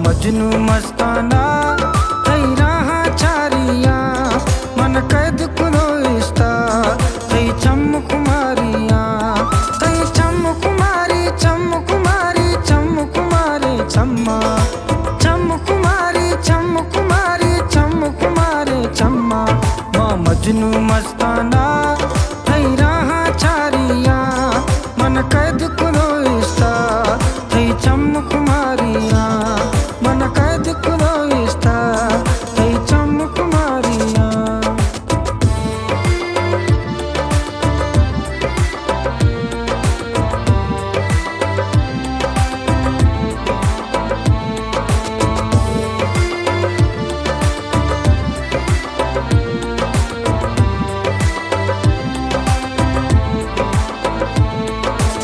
मजनू मस्ताना तई राहा चारिया मन कैद कुनो इस्ता तई चम कुमारिया तई चम कुमारी चम कुमारी चम कुमारी चम्मा चम कुमारी चम कुमारी चम कुमारी चम्मा माँ मजनू मस्ताना तई राहा चारिया मन कैद कुनो इस्ता तई चम कुमारिया मन कैद कुनो इस्ता तई चम कुमारिया।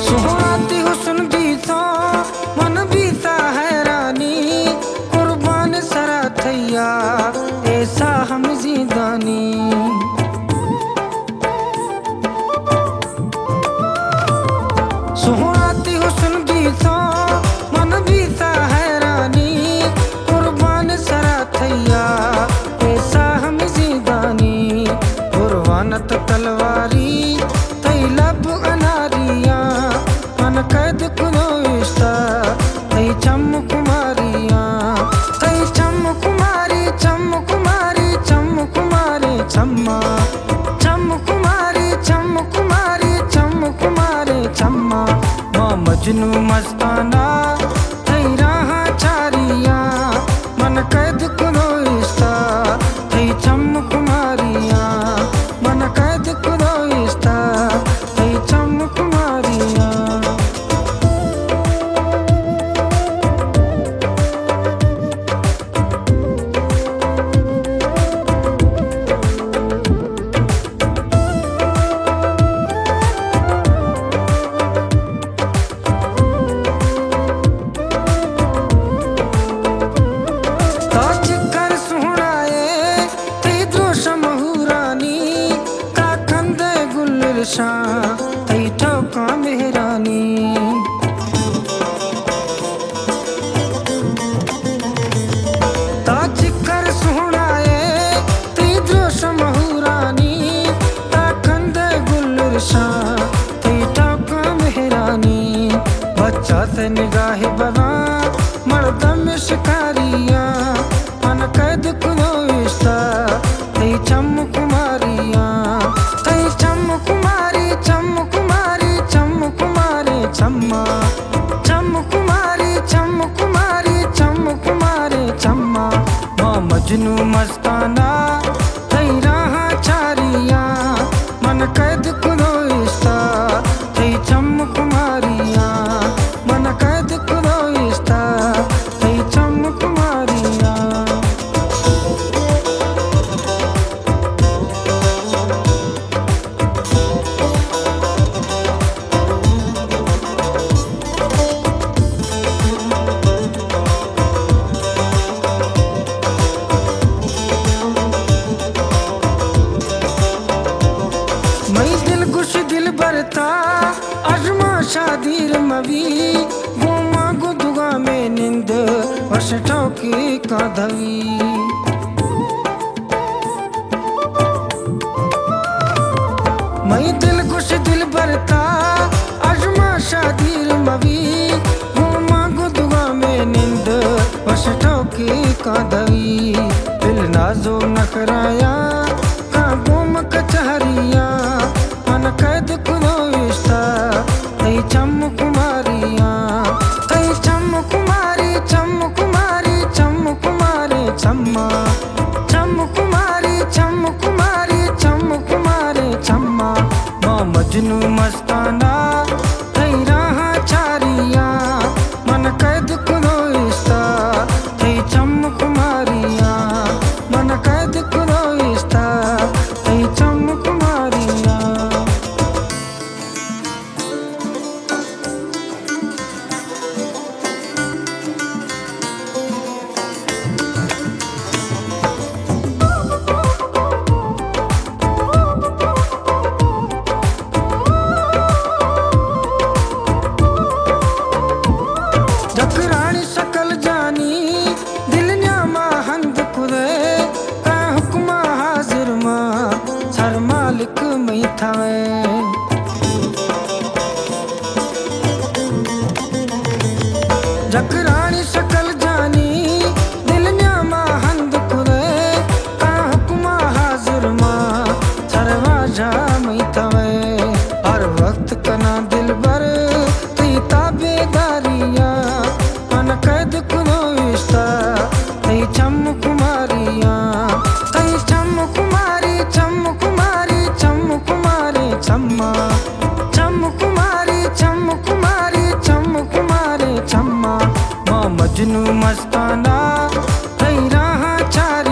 सुहाती हुस्न बीता मन बीता हैरानी कुर्बान सरा थैया ऐसा हम जिंदानी सुहाती हुस्न बीता मन बीता हैरानी कुर्बान सरा थैया ऐसा हम जिंदानी कुर्बानत तलवारी तई लब अनारिया मन कैद कुनो इस्ता तई चम कुमारिया तई चम कुमारी चम कुमारी चम कुमारी चम्मा चम कुमारी चम कुमारी चम कुमारी चम्मा माँ मजनू मस्ताना तई राहा चारिया मन कैद कुनो इस्ता तई चम कुमारिया मन कैद कुनो इस्ता तई चम कुमारिया। ताज कर सुहणाए तई द्रोश महूरानी का कंदे गुलशा तई ठोका मेहरानी ताज कर सुहणाए तई द्रोश महूरानी का कंदे गुलशा तई ठोका मेहरानी बच्चा से निगाह बना मर्दम शिकारिया मन कैद कुनो इस्ता तई चम कुमारिया तई चम कुमारी चम कुमारी चम कुमारी चम्मा चम कुमारी चम कुमारी चम कुमारी चम्मा माँ मजनू मस्ताना तई राहा चारिया मन कैद कुनो इस्ता तई चम कुमारिया मन कैद कुनो इस्ता तई चम कुमारिया। मई दिल गुश दिल बरता अजमा शादीर मवी गोमा गुदुगा में निंद वर्ष ठोकी का धवी मई दिल गुश दिल बरता अजमा शादीर मवी गोमा गुदुगा में निंद वर्ष ठोकी का धवी दिल नाजो नखराया का गोम कचहरिया मन कैद कुनो इस्ता तई चम कुमारिया तई चम कुमारी चम कुमारी चम कुमारी चम्मा चम कुमारी चम कुमारी चम कुमारी चम्मा माँ मजनू मस्ताना तई राहा चारिया मन कैद कुनो इस्ता तई चम कुमारिया मन कैद कुनो इस्ता मस्ताना, है रहा चार